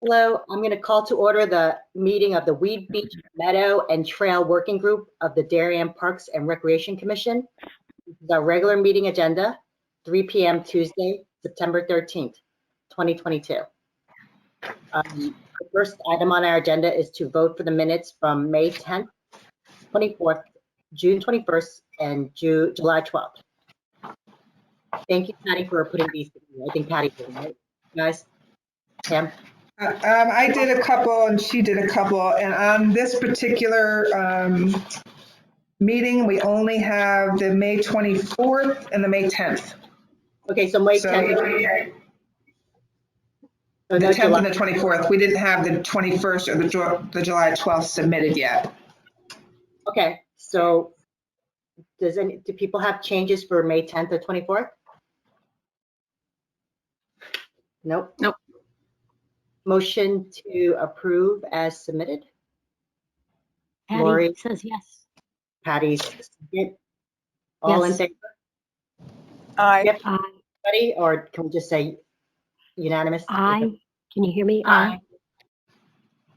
Hello, I'm going to call to order the meeting of the Weed Beach, Meadow, and Trail Working Group of the Darien Parks and Recreation Commission. This is our regular meeting agenda, 3 p.m. Tuesday, September 13th, 2022. The first item on our agenda is to vote for the minutes from May 10th, 24th, June 21st, and July 12th. Thank you, Patty, for putting these together. I think Patty did, right, guys? Pam? I did a couple and she did a couple, and on this particular meeting, we only have the May 24th and the May 10th. Okay, so May So 10th. the 10th and the 24th. We didn't have the 21st or the July 12th submitted yet. Okay, so do people have changes for May 10th or 24th? Nope. Nope. Motion to approve as submitted. Patty Lori says yes. Patty's second. All in Yes. favor? Aye. Yep. Aye. Everybody, or can we just say unanimous? Aye. Can you hear me? Aye.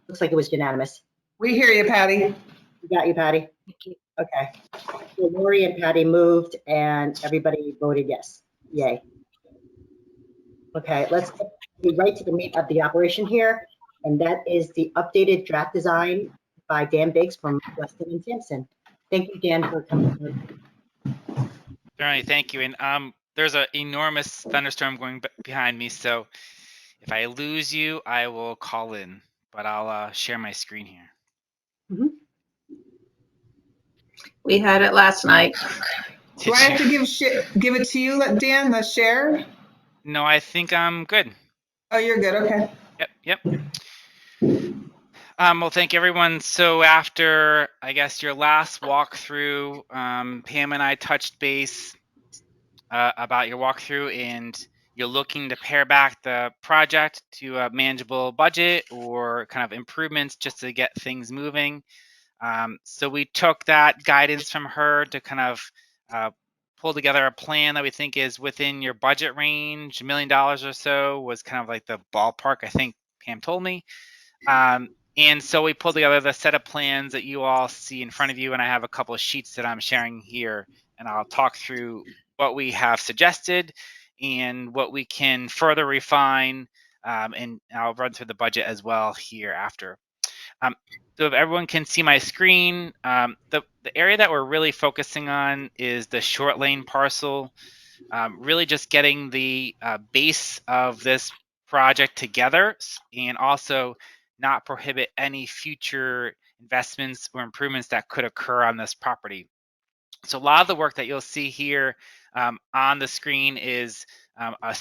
Looks like it was unanimous. We hear you, Patty. We got you, Patty. Thank you. Okay. So Lori and Patty moved and everybody voted yes. Yay. Okay, let's get right to the meat of the operation here. And that is the updated draft design by Dan Biggs from Weston and Sampson. Thank you, Dan, for coming. Certainly, thank you. And there's an enormous thunderstorm going behind me, so if I lose you, I will call in. But I'll share my screen here. Mm-hmm. We had it last night. Do I have to give it to you, Dan, the share? No, I think I'm good. Oh, you're good. Okay. Yep. Well, thank you, everyone. So after, I guess, your last walkthrough, Pam and I touched base about your walkthrough, and you're looking to pare back the project to a manageable budget or kind of improvements just to get things moving. So we took that guidance from her to kind of pull together a plan that we think is within your budget range. $1 million or so was kind of like the ballpark, I think Pam told me. And so we pulled together the set of plans that you all see in front of you, and I have a couple of sheets that I'm sharing here, and I'll talk through what we have suggested and what we can further refine, and I'll run through the budget as well here after. So if everyone can see my screen, the area that we're really focusing on is the short lane parcel, really just getting the base of this project together and also not prohibit any future investments or improvements that could occur on this property. So a lot of the work that you'll see here on the screen is a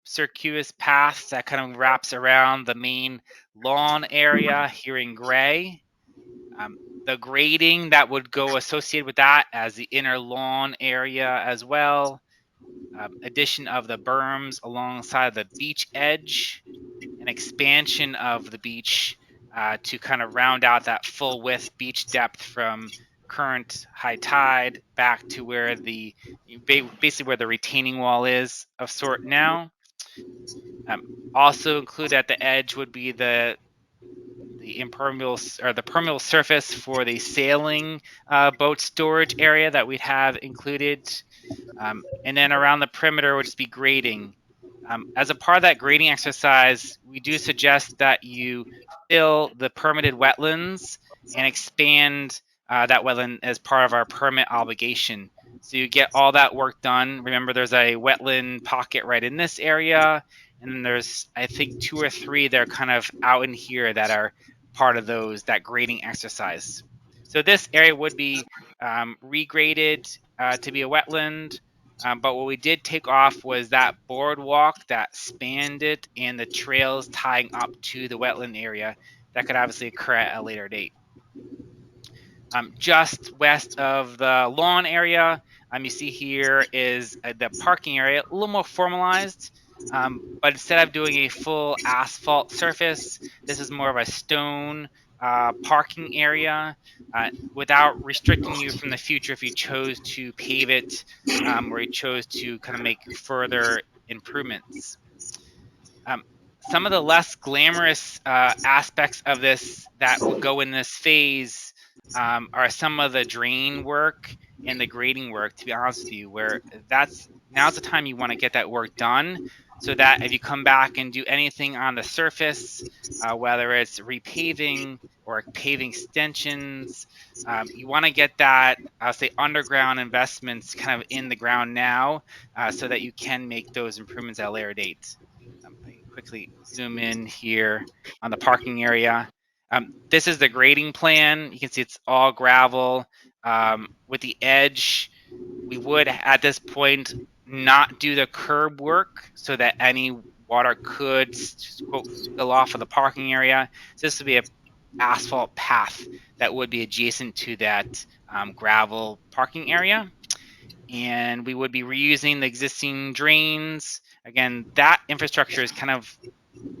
circuitous path that kind of wraps around the main lawn area here in gray. The grading that would go associated with that as the inner lawn area as well. Addition of the berms alongside the beach edge, an expansion of the beach to kind of round out that full width beach depth from current high tide back to where the basically where the retaining wall is of sort now. Also included at the edge would be the impermeable or the permeable surface for the sailing boat storage area that we'd have included. And then around the perimeter would just be grading. As a part of that grading exercise, we do suggest that you fill the permitted wetlands and expand that wetland as part of our permit obligation. So you get all that work done. Remember, there's a wetland pocket right in this area, and then there's, I think, 2 or 3 that are kind of out in here that are part of that grading exercise. So this area would be regraded to be a wetland. But what we did take off was that boardwalk that spanned it and the trails tying up to the wetland area that could obviously occur at a later date. Just west of the lawn area, you see here is the parking area, a little more formalized. But instead of doing a full asphalt surface, this is more of a stone parking area without restricting you from the future if you chose to pave it or you chose to kind of make further improvements. some of the less glamorous aspects of this that would go in this phase are some of the drain work and the grading work, to be honest with you, where now's the time you want to get that work done, so that if you come back and do anything on the surface, whether it's repaving or paving extensions, you want to get that, I'll say, underground investments kind of in the ground now, so that you can make those improvements at a later date. I can quickly zoom in here on the parking area. This is the grading plan. You can see it's all gravel. With the edge, we would at this point not do the curb work so that any water could, quote, spill off of the parking area. So this would be an asphalt path that would be adjacent to that gravel parking area. And we would be reusing the existing drains. Again, that infrastructure is kind of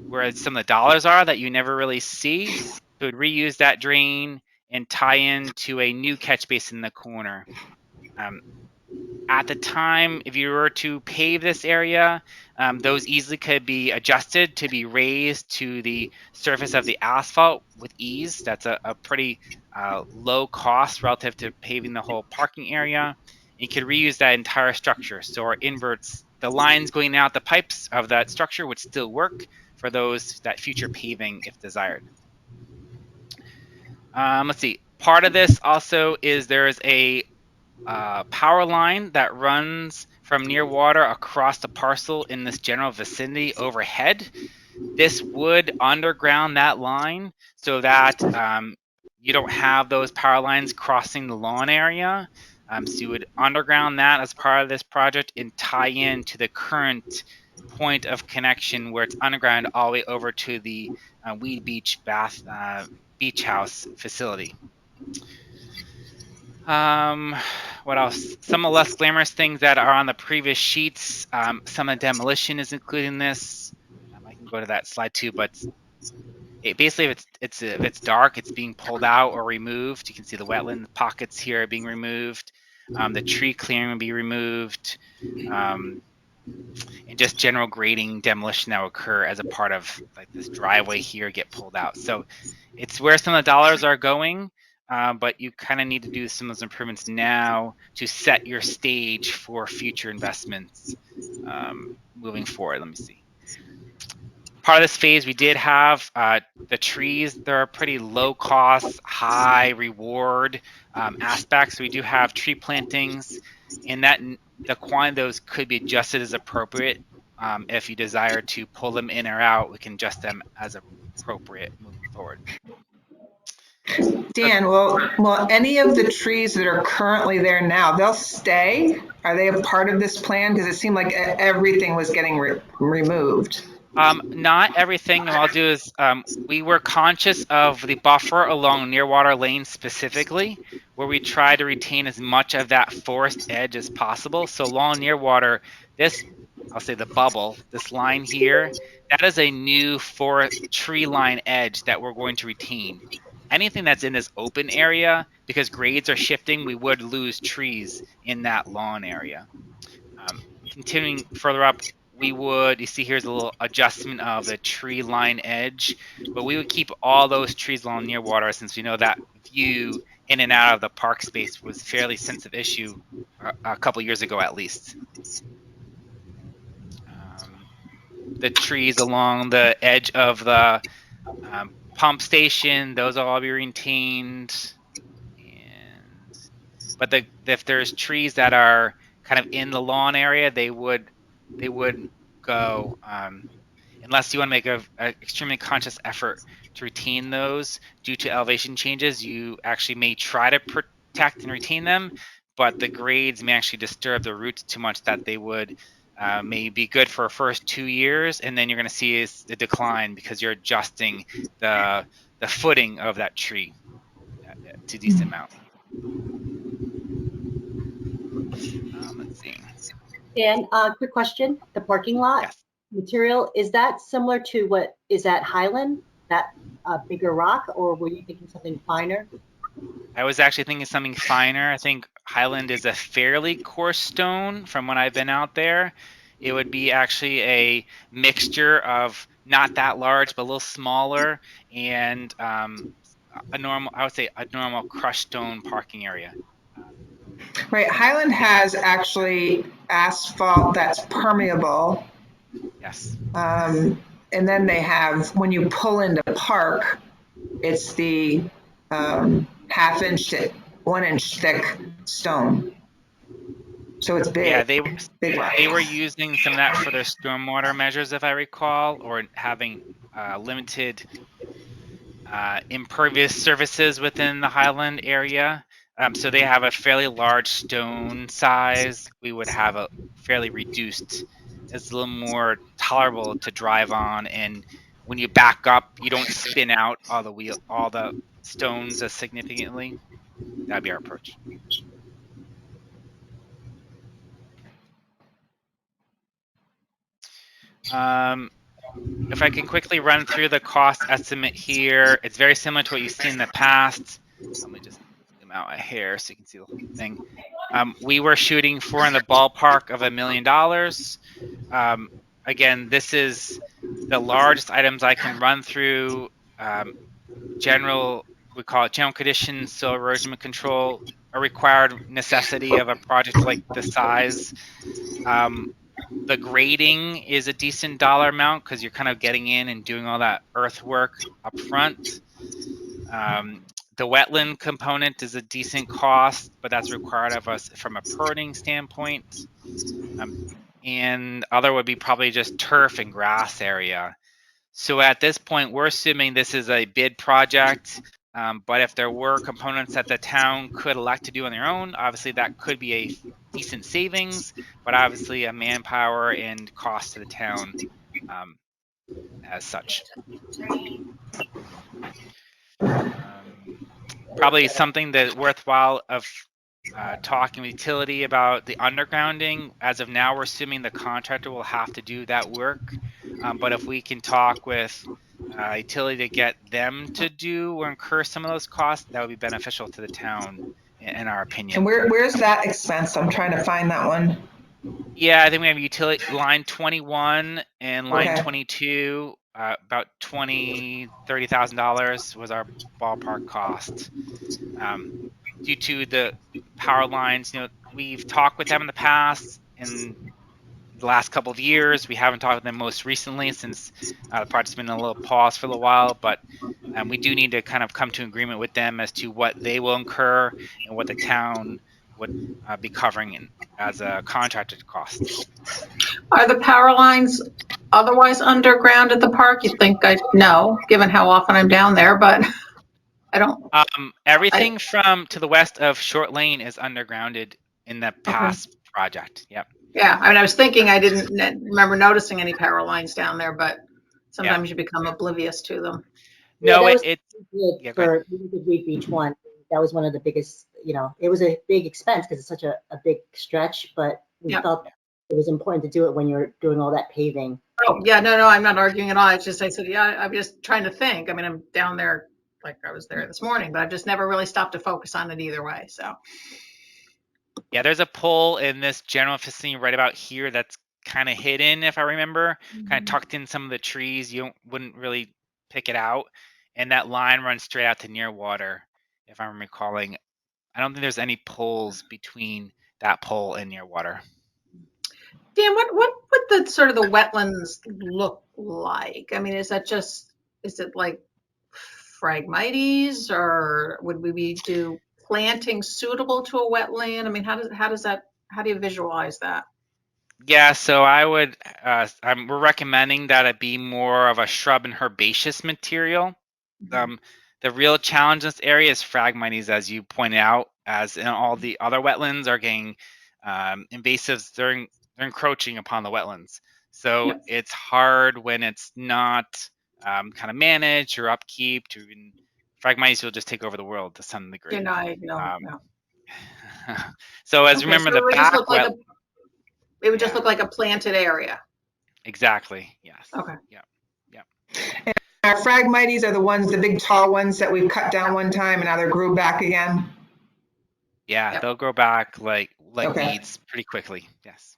where some of the dollars are that you never really see. So we'd reuse that drain and tie into a new catch basin in the corner. At the time, if you were to pave this area, those easily could be adjusted to be raised to the surface of the asphalt with ease. That's a pretty low cost relative to paving the whole parking area. You could reuse that entire structure. So our inverts, the lines going out the pipes of that structure would still work for that future paving if desired. Let's see. Part of this also is there's a power line that runs from near water across the parcel in this general vicinity overhead. This would underground that line so that you don't have those power lines crossing the lawn area. So you would underground that as part of this project and tie in to the current point of connection where it's underground all the way over to the Weed Beach beach house facility. What else? Some of the less glamorous things that are on the previous sheets. Some of the demolition is included in this. I can go to that slide too, but basically, if it's dark, it's being pulled out or removed. You can see the wetland pockets here being removed. The tree clearing will be removed. And just general grading demolition that will occur as a part of like this driveway here get pulled out. So it's where some of the dollars are going, but you kind of need to do some of those improvements now to set your stage for future investments moving forward. Let me see. Part of this phase, we did have the trees. There are pretty low cost, high reward aspects. We do have tree plantings, and the quantity of those could be adjusted as appropriate. If you desire to pull them in or out, we can adjust them as appropriate moving forward. Dan, well, any of the trees that are currently there now, they'll stay? Are they a part of this plan? Because it seemed like everything was getting removed. Not everything. What I'll do is we were conscious of the buffer along Nearwater Lane specifically, where we try to retain as much of that forest edge as possible. So along Nearwater, this, I'll say the bubble, this line here, that is a new tree line edge that we're going to retain. Anything that's in this open area, because grades are shifting, we would lose trees in that lawn area. Continuing further up, you see here's a little adjustment of the tree line edge, but we would keep all those trees along Nearwater since we know that view in and out of the park space was a fairly sensitive issue a couple years ago at least. The trees along the edge of the pump station, those will all be retained. But if there's trees that are kind of in the lawn area, they would go, unless you want to make an extremely conscious effort to retain those due to elevation changes. You actually may try to protect and retain them, but the grades may actually disturb the roots too much that they would may be good for the first 2 years, and then you're going to see the decline because you're adjusting the footing of that tree to a decent amount. Let's see. Dan, quick question. The parking lot Yes. material, is that similar to what is at Highland, that bigger rock, or were you thinking something finer? I was actually thinking something finer. I think Highland is a fairly coarse stone from when I've been out there. It would be actually a mixture of not that large, but a little smaller, and a normal, I would say a normal crushed stone parking area. Right, Highland has actually asphalt that's permeable. Yes. And then they have, when you pull into Park, it's the half-inch to 1-inch thick stone. So it's big. Yeah, Big rock. they were using some of that for their stormwater measures, if I recall, or having limited impervious surfaces within the Highland area. So they have a fairly large stone size. We would have a fairly reduced. It's a little more tolerable to drive on, and when you back up, you don't spin out all the stones as significantly. That'd be our approach. If I can quickly run through the cost estimate here, it's very similar to what you've seen in the past. Let me just zoom out a hair so you can see the whole thing. We were shooting for in the ballpark of $1 million. Again, this is the largest items I can run through. We call it general conditions, soil erosion control, a required necessity of a project like this size. The grading is a decent dollar amount because you're kind of getting in and doing all that earthwork up front. The wetland component is a decent cost, but that's required of us from a permitting standpoint. And other would be probably just turf and grass area. So at this point, we're assuming this is a bid project, but if there were components that the town could elect to do on their own, obviously that could be a decent savings, but obviously a manpower and cost to the town as such. Probably something that worthwhile of talking with utility about the undergrounding. As of now, we're assuming the contractor will have to do that work, but if we can talk with utility to get them to do or incur some of those costs, that would be beneficial to the town, in our opinion. And where's that expense? I'm trying to find that one. Yeah, I think we have utility line 21 and line Okay. 22. About $30,000 was our ballpark cost. Due to the power lines, we've talked with them in the past. In the last couple of years, we haven't talked with them most recently since the project's been a little pause for a little while, but we do need to kind of come to an agreement with them as to what they will incur and what the town would be covering as a contracted cost. Are the power lines otherwise underground at the park? You'd think I'd know, given how often I'm down there, but I don't. Everything from to the west of Short Lane is undergrounded in the past project. Yep. Yeah, I mean, I was thinking I didn't remember noticing any power lines down there, but sometimes you become oblivious to them. No, that was it good yeah, go ahead. for the Weed Beach one. That was one of the biggest, it was a big expense because it's such a big stretch, but we felt it was important to do it when you're doing all that paving. Oh, yeah, no, I'm not arguing at all. It's just, I said, yeah, I'm just trying to think. I mean, I'm down there, like I was there this morning, but I've just never really stopped to focus on it either way, so. Yeah, there's a pole in this general vicinity right about here that's kind of hidden, if I remember, kind of tucked in some of the trees. You wouldn't really pick it out. And that line runs straight out to near water, if I'm recalling. I don't think there's any poles between that pole and near water. Dan, what would the sort of the wetlands look like? I mean, is it like Phragmites, or would we do planting suitable to a wetland? I mean, how do you visualize that? Yeah, so I would, we're recommending that it be more of a shrub and herbaceous material. The real challenge in this area is Phragmites, as you pointed out, as in all the other wetlands are getting invasives. They're encroaching upon the wetlands. So it's hard when it's not kind of managed or upkeep. Phragmites will just take over the world to some degree. No. So remember so the back it would just look like a planted area. Exactly. Yes. Okay. Yeah. Our Phragmites are the big tall ones that we cut down one time and now they're grew back again. Yeah, they'll grow back like weeds pretty quickly. Yes.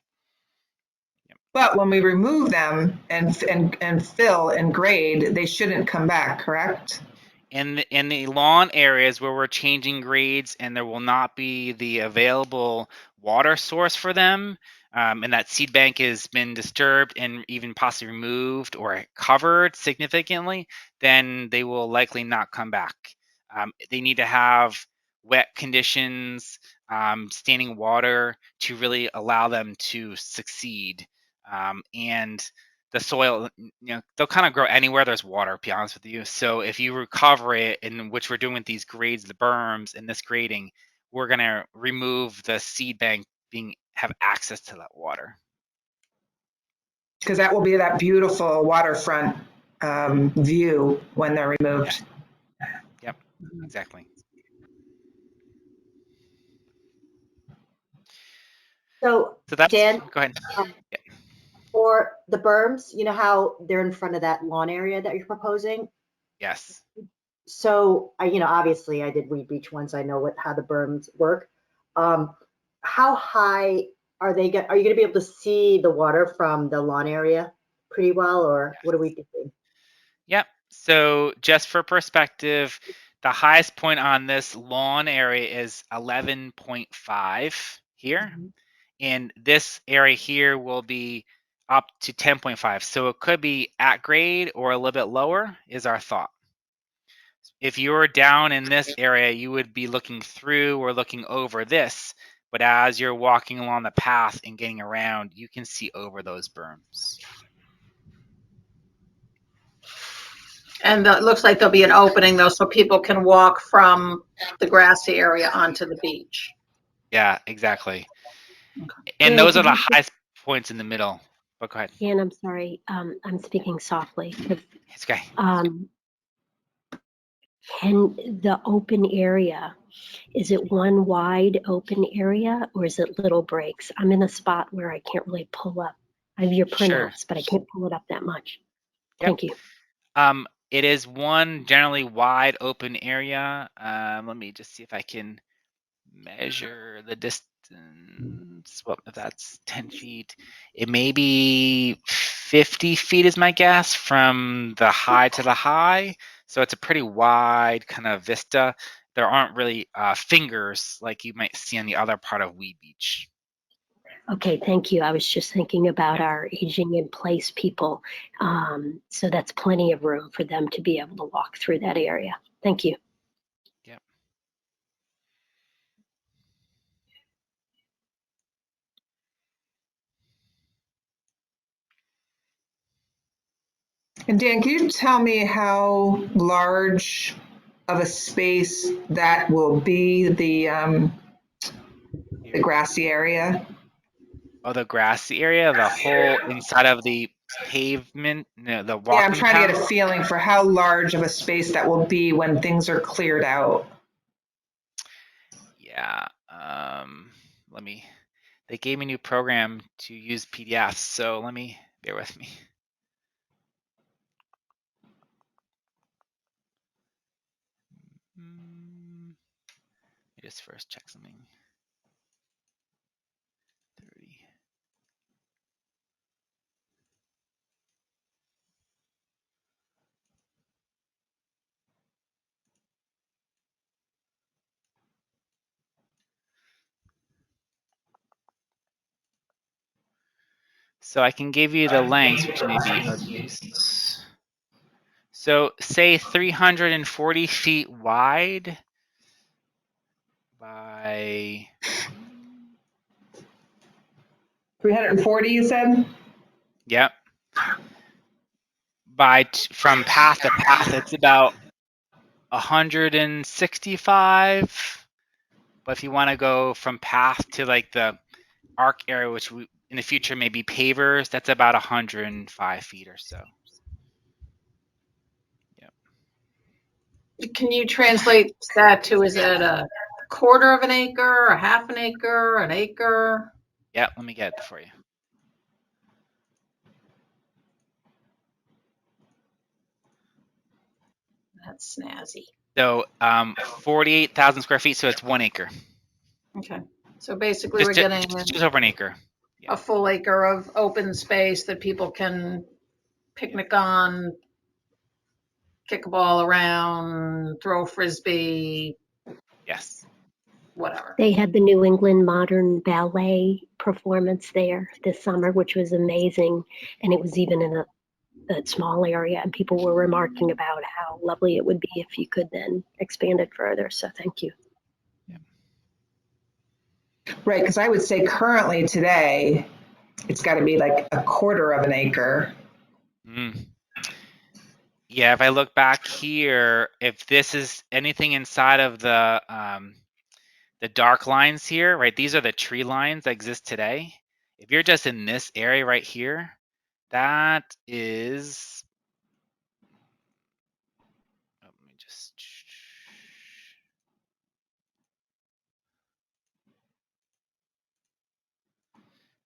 But when we remove them and fill and grade, they shouldn't come back, correct? In the lawn areas where we're changing grades and there will not be the available water source for them, and that seed bank has been disturbed and even possibly removed or covered significantly, then they will likely not come back. They need to have wet conditions, standing water to really allow them to succeed. And the soil, they'll kind of grow anywhere there's water, to be honest with you. So if you recover it, in which we're doing with these grades, the berms and this grading, we're going to remove the seed bank have access to that water. Because that will be that beautiful waterfront view when they're removed. Yep, exactly. So So that's, Dan, go ahead. Yeah. for the berms, you know how they're in front of that lawn area that you're proposing? Yes. So obviously I did Weed Beach once. I know how the berms work. How high are you going to be able to see the water from the lawn area pretty well, or what are we thinking? Yep. So just for perspective, the highest point on this lawn area is 11.5 here. Mhm. And this area here will be up to 10.5. So it could be at grade or a little bit lower is our thought. If you were down in this area, you would be looking through or looking over this. But as you're walking along the path and getting around, you can see over those berms. And it looks like there'll be an opening though, so people can walk from the grassy area onto the beach. Yeah, exactly. Okay. And Dan, those are could the you highest points in the middle. But go ahead. Dan, I'm sorry. I'm speaking softly. It's okay. Can the open area, is it one wide open area or is it little breaks? I'm in a spot where I can't really pull up. I have your Sure. printouts, but I can't pull it up that much. Yep. Thank you. It is one generally wide open area. Let me just see if I can measure the distance. Well, if that's 10 feet, it may be 50 feet is my guess from the high to the high. So it's a pretty wide kind of vista. There aren't really fingers like you might see on the other part of Weed Beach. Okay, thank you. I was just thinking about our aging in place people. So that's plenty of room for them to be able to walk through that area. Thank you. Yep. And Dan, can you tell me how large of a space that will be the grassy area? Oh, the grassy area, the whole inside of the pavement, the Yeah, I'm walking trying to path. get a feeling for how large of a space that will be when things are cleared out. Yeah. They gave me a new program to use PDFs, so bear with me. Let me just first check something. 30. So I can give you the lengths, which may be of use. So say 340 feet wide by 340, you said? yep. From path to path, it's about 165. But if you want to go from path to like the arc area, which in the future may be pavers, that's about 105 feet or so. Yep. Can you translate that to, is it a quarter of an acre, a half an acre, an acre? Yeah, let me get it for you. That's snazzy. So 48,000 square feet, so it's 1 acre. Okay. So basically we're getting Just over an acre. a full acre of open space that people can picnic on, kick a ball around, throw a frisbee, Yes. whatever. They had the New England Modern Ballet performance there this summer, which was amazing. And it was even in a small area, and people were remarking about how lovely it would be if you could then expand it further. So thank you. Right, because I would say currently today, it's got to be like a quarter of an acre. Mm. Yeah, if I look back here, if this is anything inside of the dark lines here, right? These are the tree lines that exist today. If you're just in this area right here, that is. Let me just.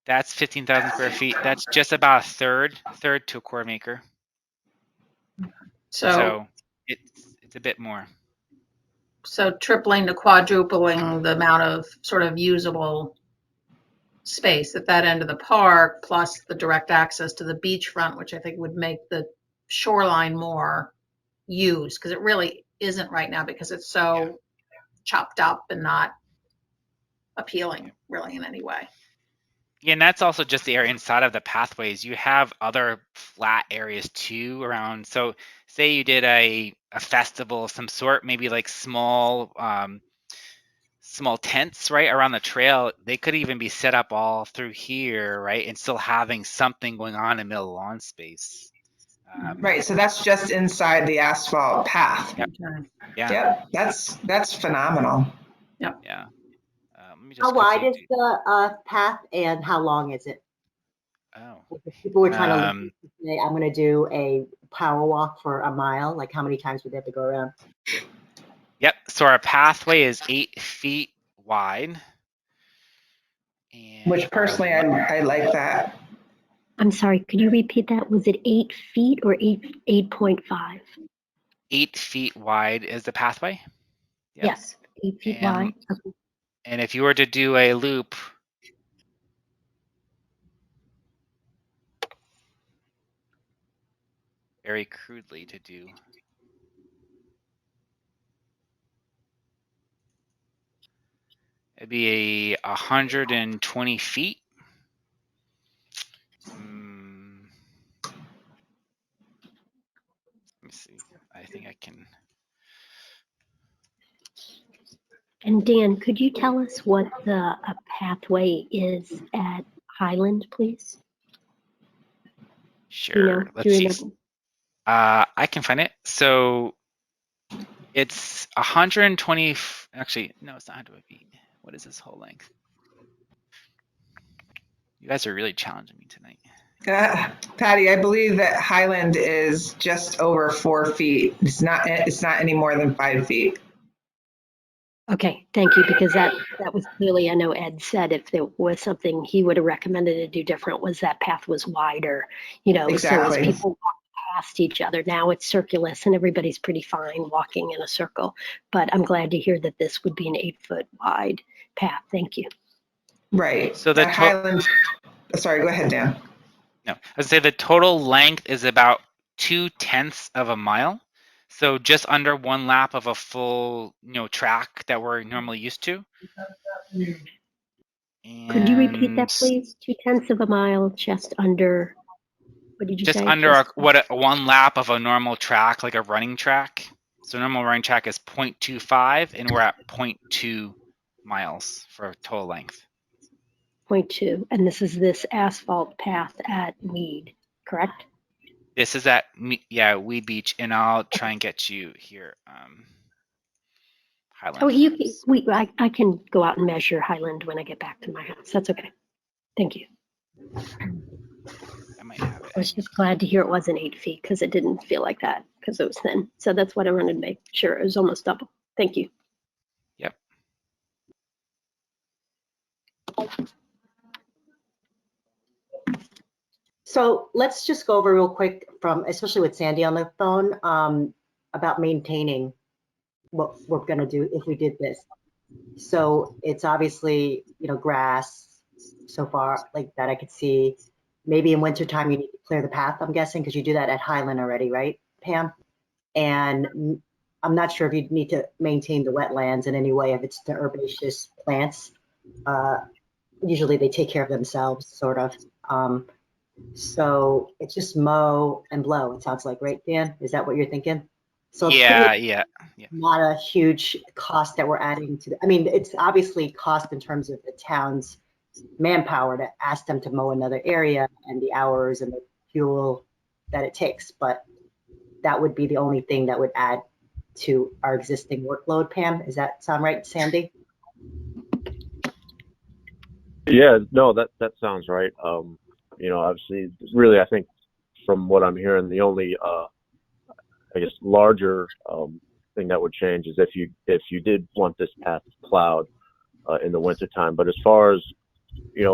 That's 15,000 square feet. That's just about a third to a quarter of an acre. So It's a bit more. so tripling to quadrupling the amount of sort of usable space at that end of the park, plus the direct access to the beachfront, which I think would make the shoreline more used, because it really isn't right now because it's so chopped up and not appealing really in any way. Yeah, and that's also just the area inside of the pathways. You have other flat areas too around. So say you did a festival of some sort, maybe like small tents right around the trail. They could even be set up all through here, right, and still having something going on in the middle of lawn space. Right, so that's just inside the asphalt path. Yep. Yeah. Yep, that's phenomenal. Yeah. Let me just How wide quickly is the path and how long is it? Oh. If people were trying to say, I'm going to do a power walk for a mile, like how many times would they have to go around? Yep. So our pathway is 8 feet wide. And Which personally, I like that. I'm sorry, could you repeat that? Was it 8 feet or 8.5? 8 feet wide is the pathway. Yep. Yes, 8 feet wide. Okay. And if you were to do a loop, very crudely to do, it'd be 120 feet. Let me see. I think I can. And Dan, could you tell us what the pathway is at Highland, please? Sure. Do you Let's see. remember? I can find it. So it's 120. Actually, no, it's not 120 feet. What is this whole length? You guys are really challenging me tonight. Patty, I believe that Highland is just over 4 feet. It's not any more than 5 feet. Okay, thank you, because that was clearly, I know Ed said if there was something he would have recommended to do different was that path was wider, so as Exactly. people walk past each other, now it's circulus and everybody's pretty fine walking in a circle. But I'm glad to hear that this would be an 8-foot wide path. Thank you. Right. So the Highland. Sorry, go ahead, Dan. No, I'd say the total length is about 0.2 of a mile. So just under one lap of a full, track that we're normally used to. Could you repeat that, And please? 0.2 of a mile, just under, what did you just say? under one lap of a normal track, like a running track. So normal running track is 0.25, and we're at 0.2 miles for total length. 0.2, and this asphalt path at Weed, correct? This is at Weed Beach, and I'll try and get you here. Highland. Oh, I can go out and measure Highland when I get back to my house. That's okay. Thank you. I might have it. I was just glad to hear it wasn't 8 feet because it didn't feel like that because it was thin. So that's what I wanted to make sure it was almost double. Thank you. Yep. So let's just go over real quick especially with Sandy on the phone, about maintaining what we're going to do if we did this. So it's obviously, grass, so far, like that I could see. Maybe in wintertime, you need to clear the path, I'm guessing, because you do that at Highland already, right, Pam? And I'm not sure if you need to maintain the wetlands in any way, if it's the herbaceous plants. Usually they take care of themselves, sort of. So it's just mow and blow, it sounds like, right, Dan? Is that what you're thinking? So it's Yeah, pretty yeah. not a huge cost that we're adding to I mean, it's obviously cost in terms of the town's manpower to ask them to mow another area and the hours and the fuel that it takes, but that would be the only thing that would add to our existing workload. Pam, does that sound right, Sandy? Yeah, no, that sounds right. Obviously, really, I think from what I'm hearing, the only, I guess, larger thing that would change is if you did want this path plowed in the wintertime. But as far as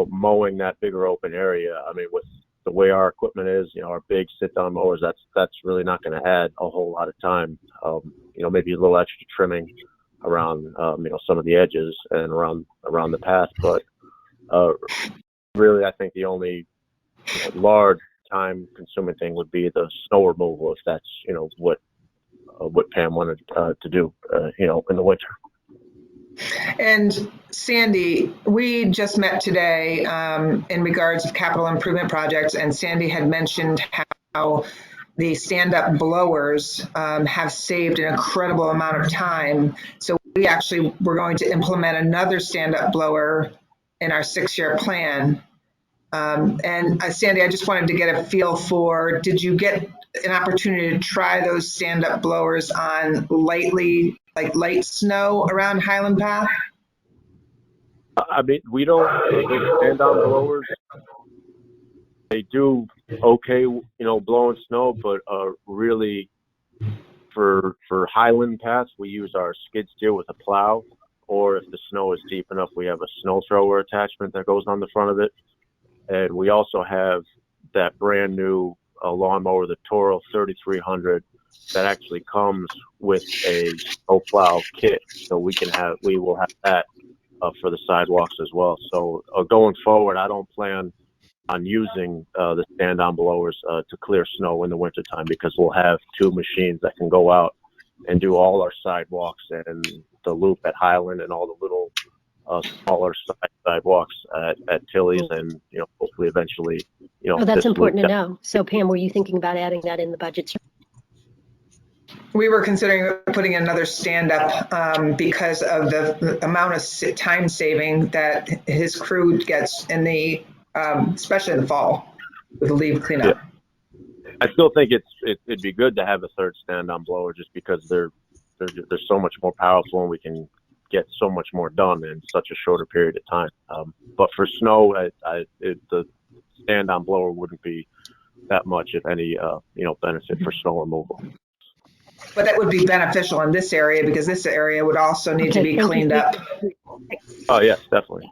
mowing that bigger open area, I mean, with the way our equipment is, our big sit-down mowers, that's really not going to add a whole lot of time. Maybe a little extra trimming around, some of the edges and around the path, but really, I think the only large time-consuming thing would be the snow removal, if that's what Pam wanted to do, in the winter. And Sandy, we just met today in regards of capital improvement projects, and Sandy had mentioned how the stand-up blowers have saved an incredible amount of time. So we actually were going to implement another stand-up blower in our 6-year plan. And Sandy, I just wanted to get a feel for, did you get an opportunity to try those stand-up blowers on light snow around Highland Path? I mean, we don't, those stand-down blowers, they do okay, blowing snow, but really for Highland Paths, we use our skid steer with a plow, or if the snow is deep enough, we have a snow thrower attachment that goes on the front of it. And we also have that brand new lawnmower, the Toro 3300, that actually comes with a snowplow kit. So we will have that for the sidewalks as well. So going forward, I don't plan on using the stand-on blowers to clear snow in the wintertime, because we'll have 2 machines that can go out and do all our sidewalks and the loop at Highland and all the little smaller sidewalks at Tilly's, and hopefully eventually that's important to know. So Pam, were you thinking about adding that in the budget? We were considering putting another stand-up because of the amount of time saving that his crew gets in the, especially in the fall with the leaf cleanup. Yeah. I still think it'd be good to have a third stand-on blower, just because they're so much more powerful and we can get so much more done in such a shorter period of time. But for snow, the stand-on blower wouldn't be that much, if any, benefit for snow removal. But that would be beneficial in this area, because this area would also need to be cleaned up. Oh, yes, definitely.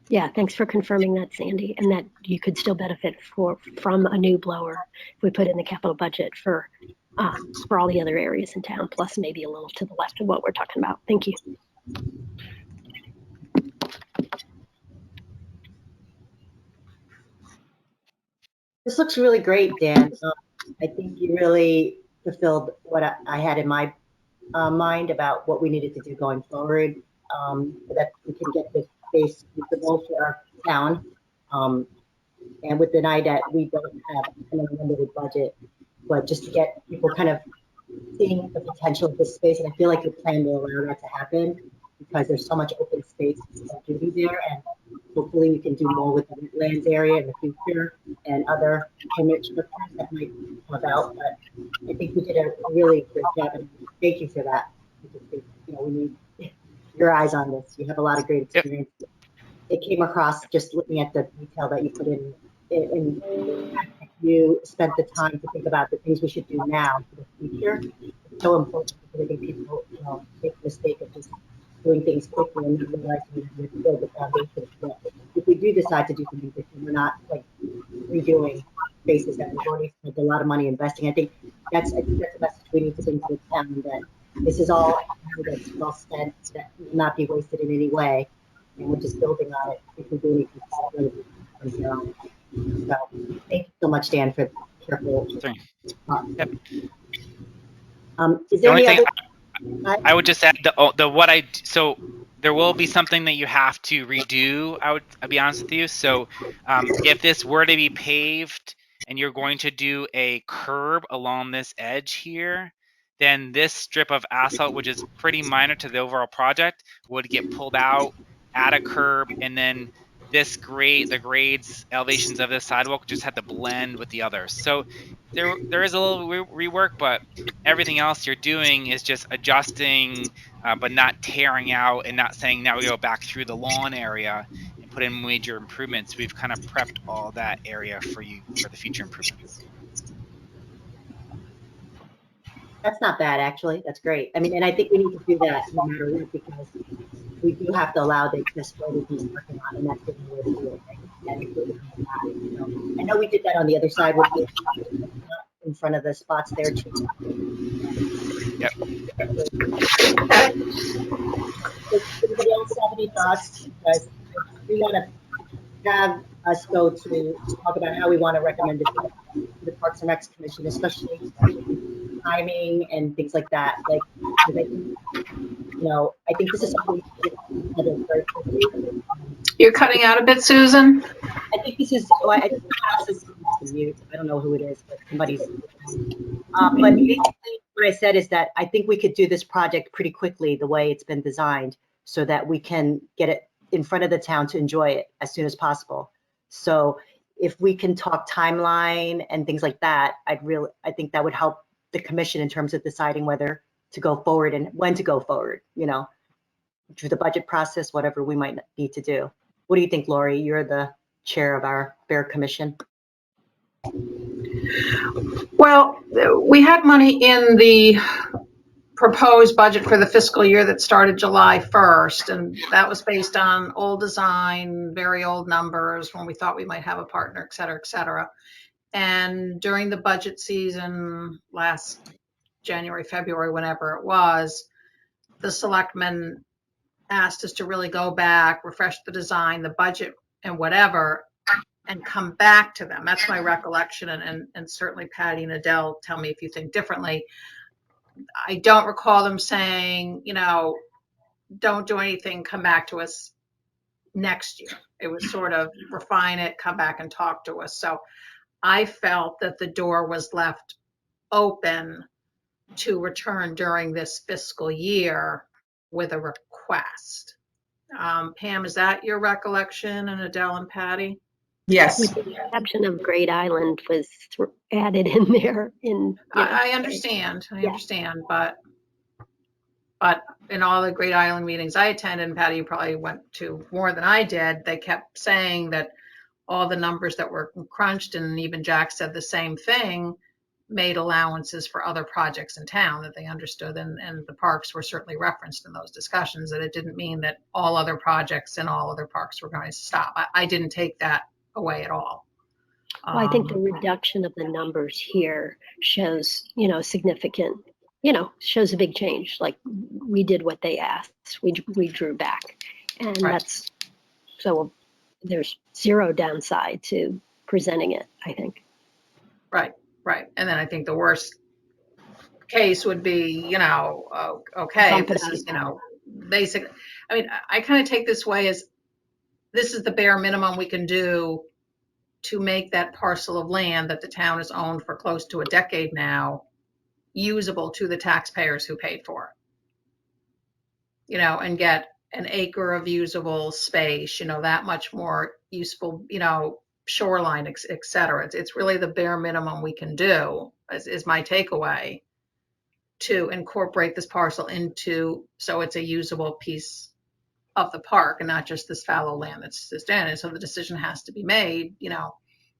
Yeah, thanks for confirming that, Sandy, and that you could still benefit from a new blower if we put in the capital budget for all the other areas in town, plus maybe a little to the left of what we're talking about. Thank you. This looks really great, Dan. I think you really fulfilled what I had in my mind about what we needed to do going forward, so that we can get this space usable for our town. And with the night that we don't have an unlimited budget, but just to get people kind of seeing the potential of this space. And I feel like your plan will allow that to happen, because there's so much open space that can be there. And hopefully we can do more with the wetlands area in the future and other permit structures that might come about. But I think we did a really great job, and thank you for that. Because, we need your eyes on this. You have a lot of great experience. Yep. It came across just looking at the detail that you put in you spent the time to think about the things we should do now for the future. It's so important, because I think people make the mistake of just doing things quickly and not realizing we have to build the foundation. But if we do decide to do something different, we're not like redoing spaces that we've already spent a lot of money investing. I think that's a message we need to bring to the town, that this is all that's well spent, that will not be wasted in any way. and we're just building on it. If we do anything from here on. So thank you so much, Dan, for careful. Sorry. Yep. Is The there only any thing other? I would just add so there will be something that you have to redo. I'll be honest with you. So if this were to be paved and you're going to do a curb along this edge here, then this strip of asphalt, which is pretty minor to the overall project, would get pulled out, add a curb, and then the grades, elevations of this sidewalk just had to blend with the others. So there is a little rework, but everything else you're doing is just adjusting, but not tearing out and not saying now we go back through the lawn area and put in major improvements. We've kind of prepped all that area for you for the future improvements. That's not bad, actually. That's great. I mean, and I think we need to do that no matter what, because we do have to allow the accessibility to use parking lot, and that's the only way to do it. Right? And including that. So, I know we did that on the other side with the in front of the spots there too. Yep. Does anybody else have any thoughts? Because we want to have us go to talk about how we want to recommend it to the Parks and Recs Commission, especially timing and things like that. Like, I think, I think this is something we can very quickly. You're cutting out a bit, Susan. I think this is. Oh, I think someone else is mute. I don't know who it is, but somebody's. But basically, what I said is that I think we could do this project pretty quickly the way it's been designed, so that we can get it in front of the town to enjoy it as soon as possible. So if we can talk timeline and things like that, I think that would help the commission in terms of deciding whether to go forward and when to go forward, through the budget process, whatever we might need to do. What do you think, Lori? You're the chair of our Fair Commission. Well, we had money in the proposed budget for the fiscal year that started July 1st, and that was based on old design, very old numbers when we thought we might have a partner, et cetera, et cetera. And during the budget season last January, February, whenever it was, the selectmen asked us to really go back, refresh the design, the budget, and whatever, and come back to them. That's my recollection, and certainly Patty and Adele, tell me if you think differently. I don't recall them saying, don't do anything, come back to us next year. It was sort of refine it, come back and talk to us. So I felt that the door was left open to return during this fiscal year with a request. Pam, is that your recollection, and Adele and Patty? Yes. With the exception of Great Island was added in there. I understand. I understand, but in all the Great Island meetings I attended, and Patty, you probably went to more than I did, they kept saying that all the numbers that were crunched, and even Jack said the same thing, made allowances for other projects in town that they understood, and the parks were certainly referenced in those discussions, that it didn't mean that all other projects in all other parks were going to stop. I didn't take that away at all. Well, I think the reduction of the numbers here shows, significant, shows a big change. Like, we did what they asked. We drew back, and Right. that's so there's zero downside to presenting it, I think. Right. And then I think the worst case would be, okay, this is, basic. I mean, I kind of take this way as this is the bare minimum we can do to make that parcel of land that the town has owned for close to a decade now usable to the taxpayers who paid for it, and get an acre of usable space, that much more useful, shoreline, et cetera. It's really the bare minimum we can do, is my takeaway, to incorporate this parcel into, so it's a usable piece of the park and not just this fallow land that's just in it. So the decision has to be made,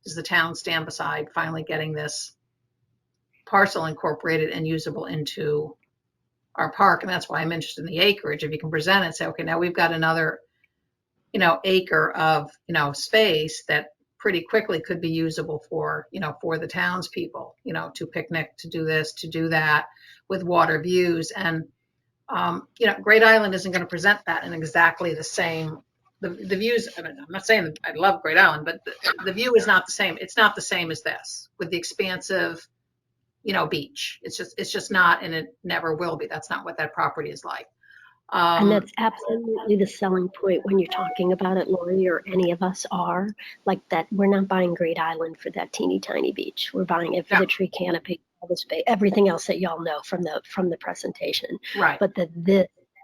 does the town stand beside finally getting this parcel incorporated and usable into our park? And that's why I'm interested in the acreage. If you can present it and say, okay, now we've got another, acre of, space that pretty quickly could be usable for, for the townspeople, to picnic, to do this, to do that, with water views. And, Great Island isn't going to present that in exactly the same the views, I mean, I'm not saying that I love Great Island, but the view is not the same. It's not the same as this with the expansive, beach. It's just not, and it never will be. That's not what that property is like. And that's absolutely the selling point when you're talking about it, Lori, or any of us are like that. We're not buying Great Island for that teeny tiny beach. We're buying it for No. the tree canopy, all the space, everything else that y'all know from the presentation. Right. But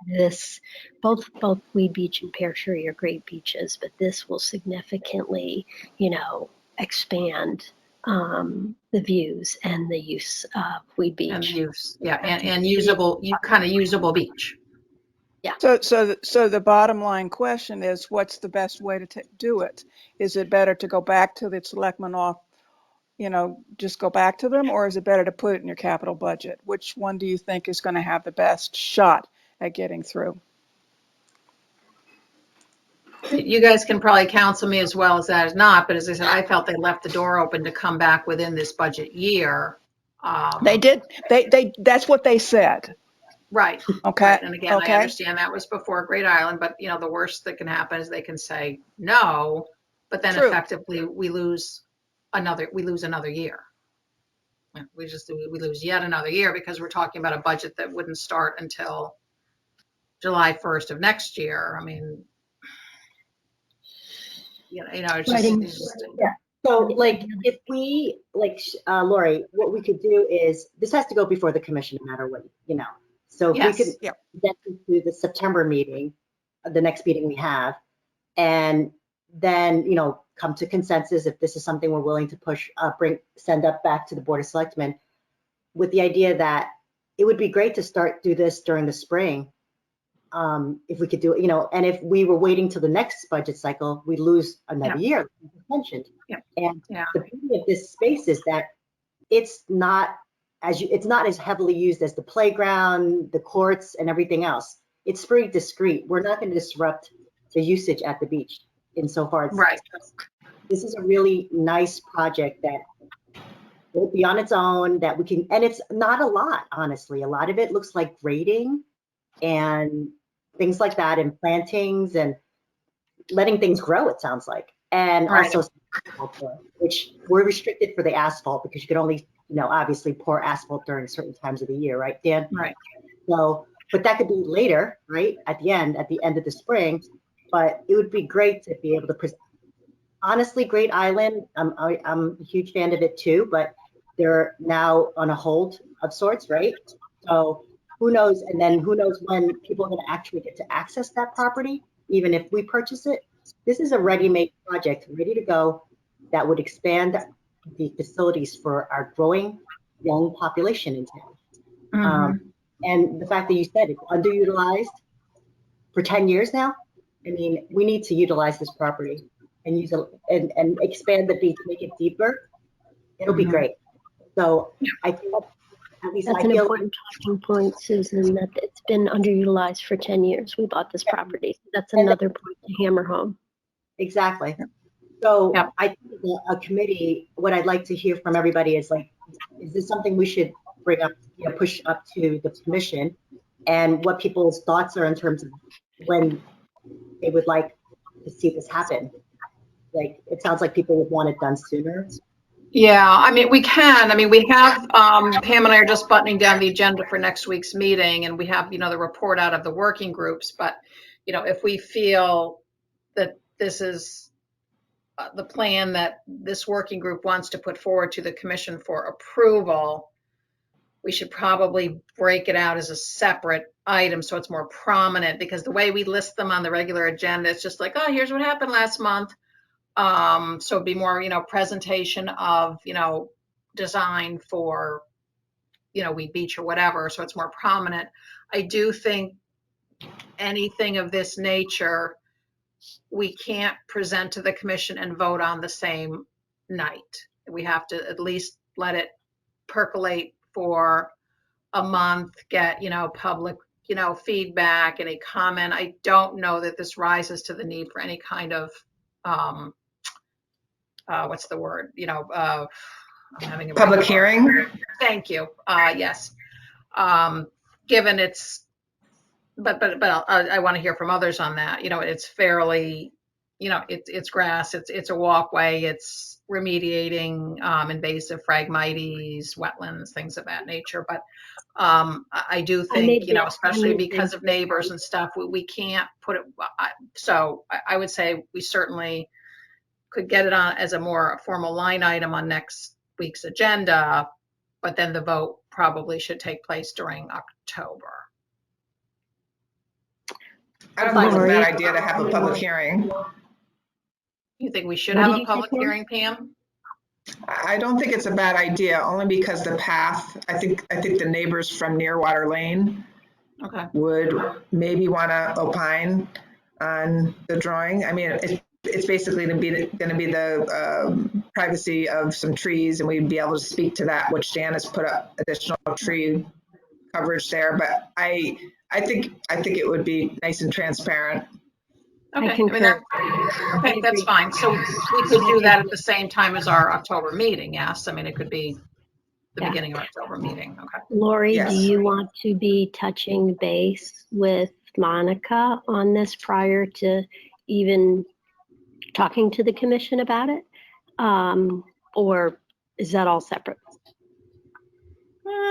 this both Weed Beach and Pear Tree are great beaches, but this will significantly, expand the views and the use of Weed Beach. And use, yeah, and usable, kind of usable beach. So the bottom line question is, what's the best way to do it? Is it better to go back to the selectmen off, just go back to them, or is it better to put it in your capital budget? Which one do you think is going to have the best shot at getting through? You guys can probably counsel me as well as that is not, but as I said, I felt they left the door open to come back within this budget year. They did. That's what they said. Right. Okay. Right. And again, Okay. I understand that was before Great Island, but the worst that can happen is they can say no, but then True. effectively we lose another year. We lose yet another year because we're talking about a budget that wouldn't start until July 1st of next year. I mean, it's just Yeah. So if we, Lori, what we could do is, this has to go before the commission no matter what, So if we could Yep. get to the September meeting, the next meeting we have, and then, come to consensus if this is something we're willing to push, send up back to the Board of Selectmen, with the idea that it would be great to do this during the spring. If we could do it, and if we were waiting till the next budget cycle, we lose another year, like you mentioned. Yeah. And Yeah. the beauty of this space is that it's not as heavily used as the playground, the courts, and everything else. It's pretty discreet. We're not going to disrupt the usage at the beach insofar as right. this is a really nice project that will be on its own, that we can, and it's not a lot, honestly. A lot of it looks like grading and things like that, and plantings and letting things grow, it sounds like. And Right. also, which we're restricted for the asphalt because you can only, obviously pour asphalt during certain times of the year, right, Dan? Right. So, but that could be later, right? At the end of the spring. But it would be great to be able to present. Honestly, Great Island, I'm a huge fan of it too, but they're now on a hold of sorts, right? So who knows? And then who knows when people are going to actually get to access that property, even if we purchase it. This is a ready-made project, ready to go, that would expand the facilities for our growing young population in town. Mm-hmm. And the fact that you said it's underutilized for 10 years now, I mean, we need to utilize this property and use it and expand the beach, make it deeper. It'll be great. So I feel, at least That's I an feel, important talking point, Susan, that it's been underutilized for 10 years. We bought this property. That's another point to hammer home. exactly. So Yep. I think a committee, what I'd like to hear from everybody is is this something we should bring up, push up to the commission, and what people's thoughts are in terms of when they would like to see this happen. It sounds like people would want it done sooner. Yeah, I mean, we can. I mean, we have, Pam and I are just buttoning down the agenda for next week's meeting, and we have, the report out of the working groups. But, if we feel that this is the plan that this working group wants to put forward to the commission for approval, we should probably break it out as a separate item so it's more prominent, because the way we list them on the regular agenda, it's just like, oh, here's what happened last month. So it'd be more, presentation of, design for, Weed Beach or whatever. So it's more prominent. I do think anything of this nature, we can't present to the commission and vote on the same night. We have to at least let it percolate for a month, get, public, feedback, any comment. I don't know that this rises to the need for any kind of, what's the word? I'm having a Public hearing? Thank you. Yes. Given its I want to hear from others on that. It's fairly, it's grass, it's a walkway, it's remediating invasive Phragmites, wetlands, things of that nature. But I do I think, made the especially because comment of neighbors and stuff, we can't put it. So I would say we certainly could get it on as a more formal line item on next week's agenda, but then the vote probably should take place during October. I don't think it's a Lori? bad idea to have a public hearing. You think we should What have did a you say, public Pam? hearing, Pam? I don't think it's a bad idea, only because the path, I think the neighbors from Nearwater Lane Okay. would maybe want to opine on the drawing. I mean, it's basically going to be the privacy of some trees, and we'd be able to speak to that, which Dan has put up additional tree coverage there. But I think it would be nice and transparent. Okay. I concur. Okay, that's fine. So we could do that at the same time as our October meeting. Yes. I mean, it could be the Yeah. beginning of October meeting. Okay. Lori, Yes. do you want to be touching base with Monica on this prior to even talking to the commission about it? Or is that all separate?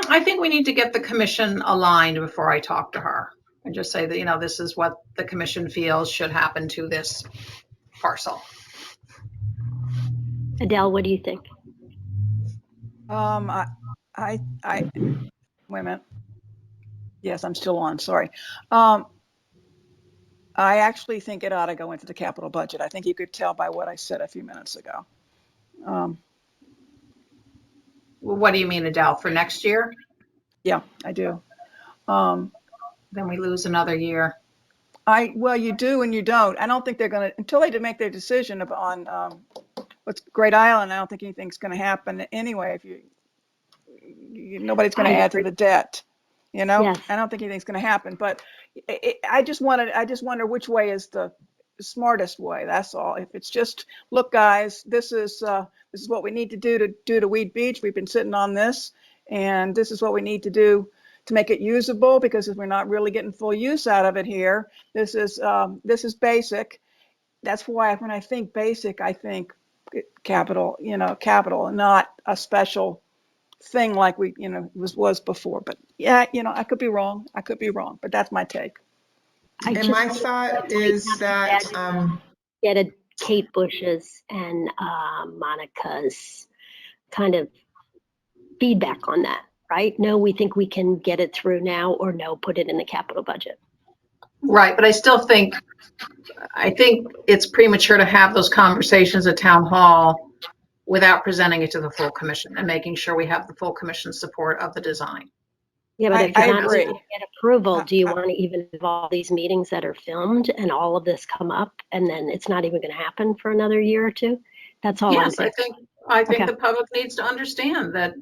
I think we need to get the commission aligned before I talk to her and just say that, this is what the commission feels should happen to this parcel. Adele, what do you think? I wait a minute. Yes, I'm still on, sorry. I actually think it ought to go into the capital budget. I think you could tell by what I said a few minutes ago. Well, what do you mean, Adele, for next year? Yeah, I do. Then we lose another year. Well, you do and you don't. I don't think they're going to, until they make their decision on what's Great Island, I don't think anything's going to happen anyway. If nobody's going to add to the debt, Yes. I don't think anything's going to happen, but I just wonder which way is the smartest way. That's all. If it's just, look, guys, this is what we need to do to Weed Beach. We've been sitting on this, and this is what we need to do to make it usable, because if we're not really getting full use out of it here, this is basic. That's why when I think basic, I think capital, not a special thing like we, was before. But yeah, I could be wrong. But that's my take. And my thought is that Get a Kate Bush's and Monica's kind of feedback on that, right? No, we think we can get it through now, or no, put it in the capital budget. Right, but I think it's premature to have those conversations at town hall without presenting it to the full commission and making sure we have the full commission support of the design. Yeah, but if I you're not agree. going to get approval, do you want to even have all these meetings that are filmed and all of this come up, and then it's not even going to happen for another year or two? That's all I'm Yes, thinking. I think Okay. the public needs to understand that,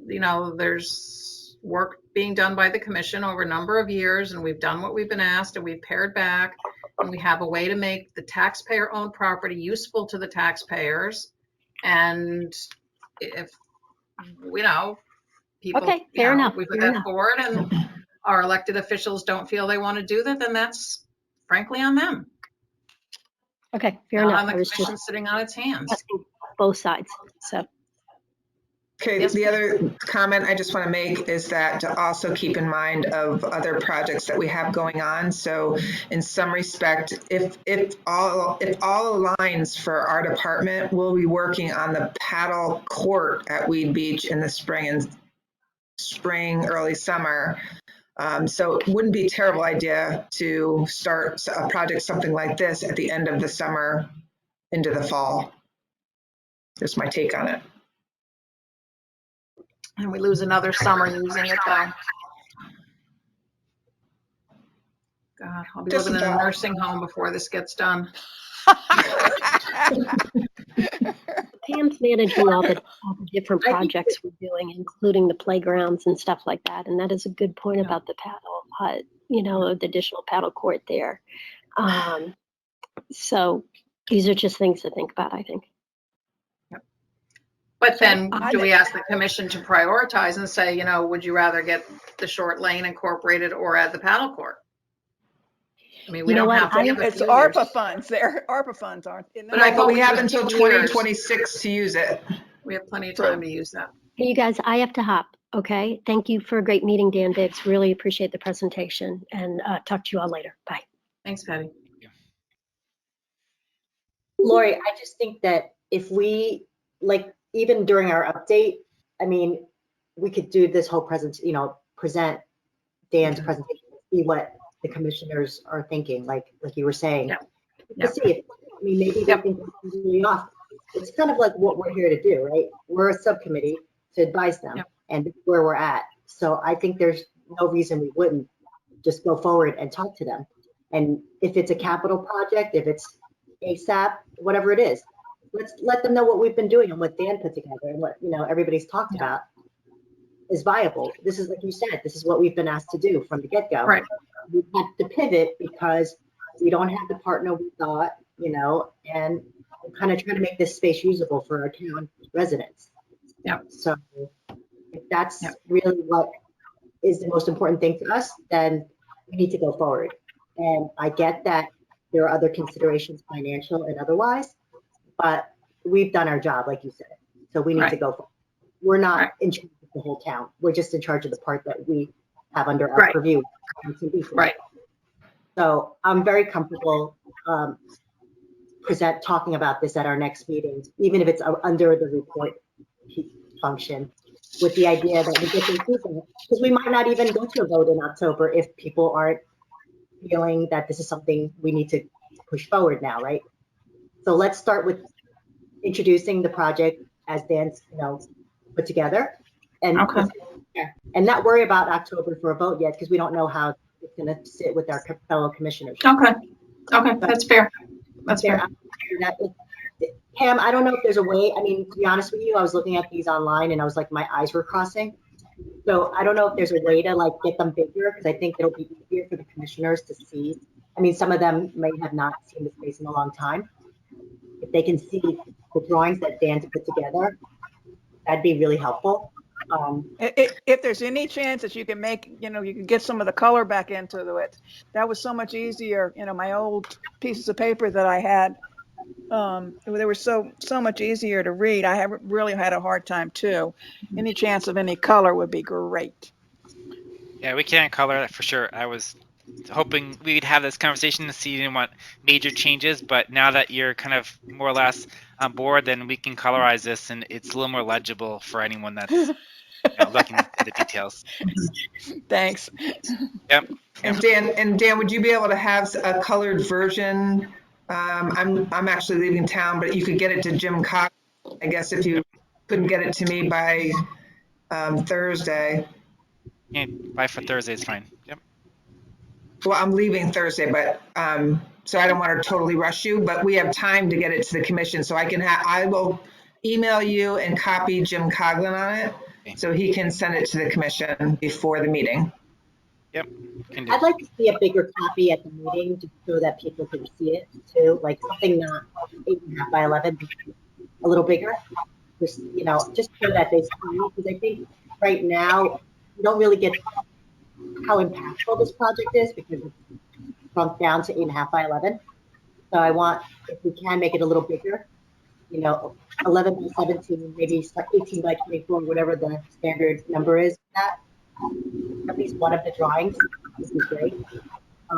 there's work being done by the commission over a number of years, and we've done what we've been asked, and we've pared back, and we have a way to make the taxpayer-owned property useful to the taxpayers. And if, people, Okay, fair enough, we put fair that enough. forward and our elected officials don't feel they want to do that, then that's frankly on them. Okay, fair Not enough. on the I was commission just sitting on its hands. asking both sides. So okay, Yes, the other comment I just want to make is that to also keep in mind of other projects that we have going on. So in some respect, if all aligns for our department, we'll be working on the paddle court at Weed Beach in the spring, early summer. So it wouldn't be a terrible idea to start a project something like this at the end of the summer into the fall. Just my take on it. And we lose another summer using it though. God, I'll be Just living in a about. nursing home before this gets done. Pam's managing all the different projects we're doing, including the playgrounds and stuff like that. And that is a good point about the paddle, the additional paddle court there. So these are just things to think about, I think. But then do we ask the commission to prioritize and say, would you rather get the short lane incorporated or add the paddle court? I mean, we You know don't what? have to have a It's few ARPA years. funds. They're ARPA funds, aren't they? But Right, but we only have for until 2 years. 2026 to use it. We have plenty of time to use that. Hey, you guys, I have to hop. Okay. Thank you for a great meeting, Dan Biggs. Really appreciate the presentation, and talk to you all later. Bye. Thanks, Patty. Lori, I just think that if we, like, even during our update, I mean, we could do this whole present Dan's presentation, see what the commissioners are thinking, like you were saying. Yeah. To Yeah. see if, I mean, maybe they think it's really off. It's kind of like what we're here to do, right? We're a subcommittee to advise them, Yep. and this is where we're at. So I think there's no reason we wouldn't just go forward and talk to them. And if it's a capital project, if it's ASAP, whatever it is, let's let them know what we've been doing and what Dan put together and what, everybody's talked Yeah. about is viable. This is, like you said, this is what we've been asked to do from the get-go. Right. We have to pivot because we don't have the partner we thought, and we're kind of trying to make this space usable for our town residents. Yeah. So if that's Yeah. really what is the most important thing to us, then we need to go forward. And I get that there are other considerations, financial and otherwise, but we've done our job, like you said. So we need to go forward. We're not in charge of the whole town. We're just in charge of the part that we have under our purview. Right. So I'm very comfortable talking about this at our next meeting, even if it's under the report function, with the idea that we get the feedback, because we might not even go to a vote in October if people aren't feeling that this is something we need to push forward now, right? So let's start with introducing the project as Dan's, put together, and and not worry about October for a vote yet, because we don't know how it's going to sit with our fellow commissioners. Okay. That's fair. That's fair. Pam, I don't know if there's a way. I mean, to be honest with you, I was looking at these online and I was like, my eyes were crossing. So I don't know if there's a way to get them bigger, because I think it'll be easier for the commissioners to see. I mean, some of them may have not seen the space in a long time. If they can see the drawings that Dan's put together, that'd be really helpful. If there's any chance that you can make, you can get some of the color back into it, that was so much easier. My old pieces of paper that I had, they were so much easier to read. I have really had a hard time too. Any chance of any color would be great. Yeah, we can't color that for sure. I was hoping we'd have this conversation to see you didn't want major changes, but now that you're kind of more or less on board, then we can colorize this and it's a little more legible for anyone that's looking at the details. Thanks. Yep. And Dan, would you be able to have a colored version? I'm actually leaving town, but you could get it to Jim Cox, I guess, if you couldn't get it to me by Thursday. Yeah, by for Thursday is fine. Yep. Well, I'm leaving Thursday, but so I don't want to totally rush you, but we have time to get it to the commission, so I will email you and copy Jim Coughlin on it, so he can send it to the commission before the meeting. Yep. I'd like to see a bigger copy at the meeting, just so that people can see it too, like something not 8.5 by 11, a little bigger. Just so that they see, because I think right now you don't really get how impactful this project is, because it's shrunk down to 8.5 by 11. So I want, if we can make it a little bigger, 11 by 17, maybe 18 by 24, whatever the standard number is. That at least one of the drawings would be great.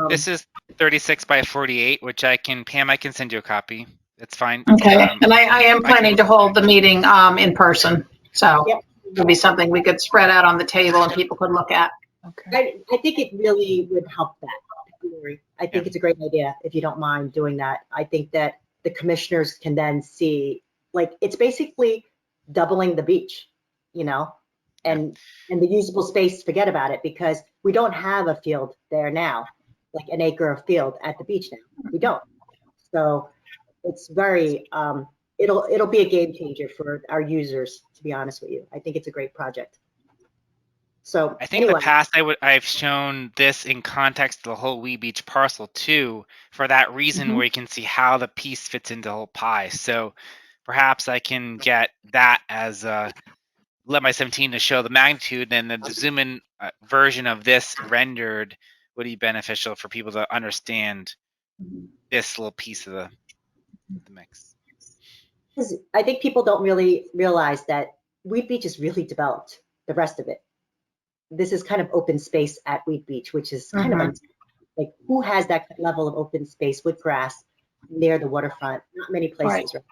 This is 36 by 48, which I can send you a copy. It's fine. Okay. And I am planning to hold the meeting in person. So it would be something we could spread out on the table and people could look at. Okay. I think it really would help that. I think it's a great idea, if you don't mind doing that. I think that the commissioners can then see, it's basically doubling the beach, and the usable space, forget about it, because we don't have a field there now, like an acre of field at the beach now. We don't. So it's very, it'll be a game changer for our users, to be honest with you. I think it's a great project. So I think in the past I've shown this in context of the whole Wee Beach parcel too, for that reason, where you can see how the piece fits into the whole pie. So perhaps I can get that as let my 17 to show the magnitude, and the zoom in version of this rendered would be beneficial for people to understand this little piece of the mix. 'Cause I think people don't really realize that Wheat Beach is really developed, the rest of it. This is kind of open space at Wheat Beach, which is kind of like, who has that level of open space with grass near the waterfront? Not many places. Right?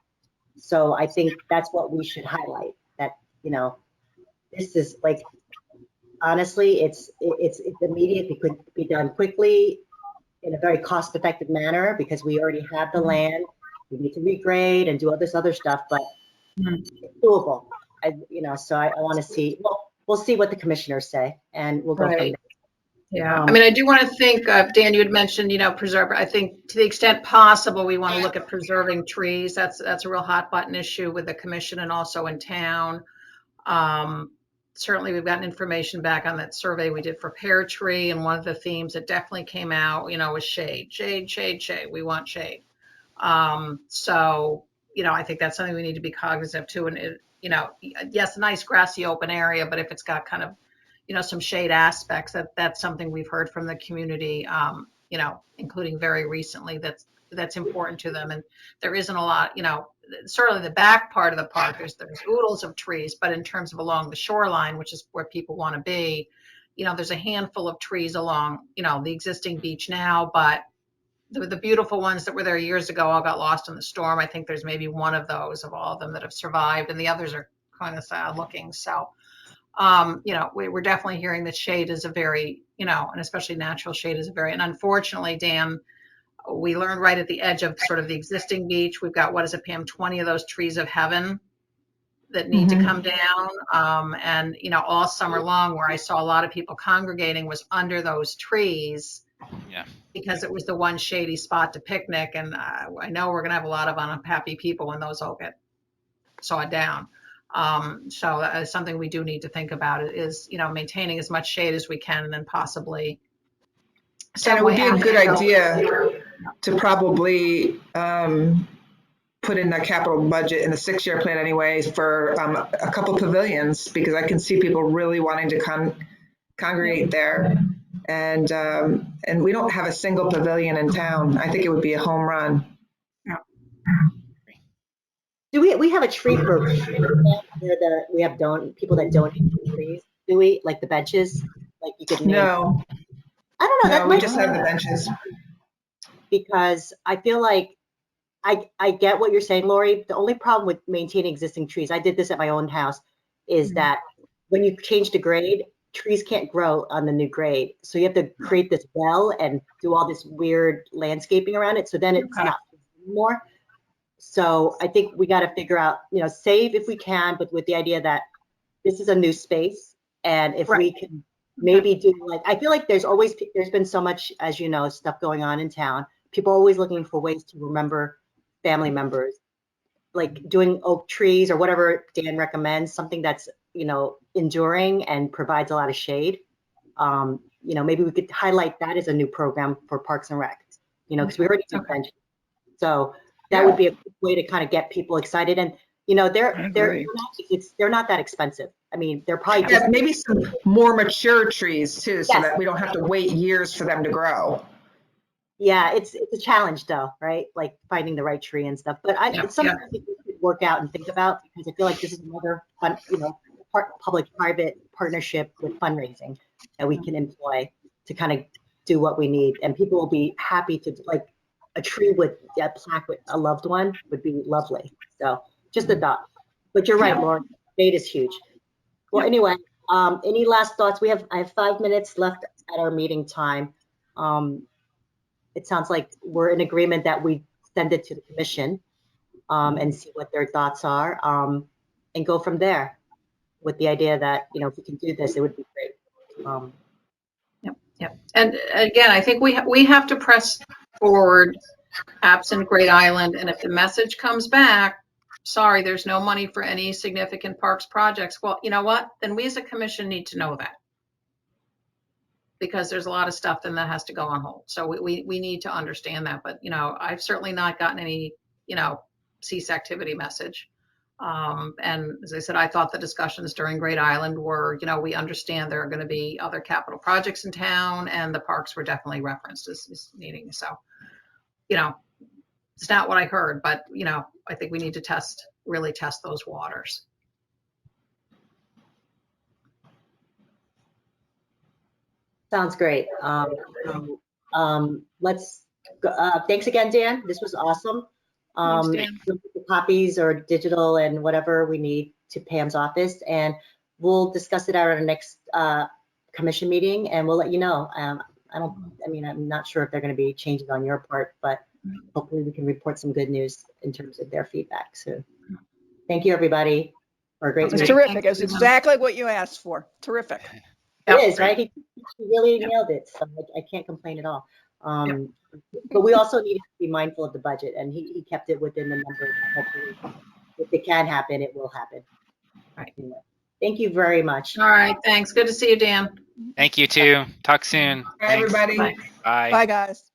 So I think that's what we should highlight, that, you know, this is like, honestly, it's immediate. It could be done quickly in a very cost-effective manner because we already have the land. We need to regrade and do all this other stuff, but it's doable. So I want to see. Well, we'll see what the commissioners say, and we'll go from there. Yeah, I mean, I do want to think, Dan, you had mentioned, preserve. I think to the extent possible, we want to look at preserving trees. That's a real hot button issue with the commission and also in town. Certainly, we've gotten information back on that survey we did for pear tree, and one of the themes that definitely came out, was shade, shade, shade, shade. We want shade. So, I think that's something we need to be cognizant of too. And yes, a nice grassy open area, but if it's got kind of, some shade aspects, that's something we've heard from the community, including very recently, that's important to them. And there isn't a lot, certainly the back part of the park, there's oodles of trees, but in terms of along the shoreline, which is where people want to be, there's a handful of trees along, the existing beach now, but the beautiful ones that were there years ago all got lost in the storm. I think there's maybe one of those of all of them that have survived, and the others are kind of sad looking. So, we're definitely hearing that shade is a very, and especially natural shade is a very, and unfortunately, Dan, we learned right at the edge of sort of the existing beach, we've got, what is it, Pam, 20 of those trees of heaven that need to come down. And, all summer long where I saw a lot of people congregating was under those trees. Yeah. Because it was the one shady spot to picnic. And I know we're going to have a lot of unhappy people when those all get sawed down. So that is something we do need to think about is, maintaining as much shade as we can, and then possibly. And it would be a good idea to probably put in the capital budget in the 6-year plan anyway for a couple pavilions, because I can see people really wanting to congregate there. And we don't have a single pavilion in town. I think it would be a home run. Do we have a tree program where we have people that donate trees? Do we, like the benches? Like you could name. No. I don't know. No, we just have the benches. Because I feel like I get what you're saying, Lori. The only problem with maintaining existing trees, I did this at my own house, is that when you change the grade, trees can't grow on the new grade. So you have to create this well and do all this weird landscaping around it. So then it's not anymore. So I think we got to figure out, save if we can, but with the idea that this is a new space. And if we can maybe do I feel like there's been so much, as you know, stuff going on in town. People are always looking for ways to remember family members, like doing oak trees or whatever Dan recommends, something that's, enduring and provides a lot of shade. Maybe we could highlight that as a new program for Parks and Rec, because we already do benches. So that would be a way to kind of get people excited. And, they're not that expensive. I mean, they're probably just maybe some more mature trees too, so that we don't have to wait years for them to grow. Yeah, it's a challenge though, right? Like finding the right tree and stuff. But it's something we could work out and think about, because I feel like this is another fun, public-private partnership with fundraising that we can employ to kind of do what we need. And people will be happy to, like, a tree with a plaque with a loved one would be lovely. So just a thought. But you're right, Lauren, shade is huge. Well, anyway, any last thoughts? I have 5 minutes left at our meeting time. It sounds like we're in agreement that we send it to the commission and see what their thoughts are, and go from there with the idea that, if we can do this, it would be great. Yep. And again, I think we have to press forward absent Great Island. And if the message comes back, sorry, there's no money for any significant parks projects. Well, you know what? Then we as a commission need to know that, because there's a lot of stuff then that has to go on hold. So we need to understand that. But, I've certainly not gotten any, cease activity message. And as I said, I thought the discussions during Great Island were, we understand there are going to be other capital projects in town, and the parks were definitely referenced as needing. So, it's not what I heard, but, I think we need to really test those waters. Sounds great. Let's go, thanks again, Dan. This was awesome. Thanks, Dan. We'll put the copies or digital and whatever we need to Pam's office, and we'll discuss it at our next commission meeting, and we'll let you know. I'm not sure if they're going to be changes on your part, but hopefully we can report some good news in terms of their feedback. So thank you, everybody, for a great It's meeting. terrific. It's exactly what you asked for. Terrific. It is, right? He really nailed it, so I can't complain at all. But we also need to be mindful of the budget, and he kept it within the numbers. Hopefully, if it can happen, it will happen. Right. Anyway, thank you very much. All right. Thanks. Good to see you, Dan. Thank you too. Talk soon. Bye, Thanks. everybody. Bye. Bye. Bye, guys.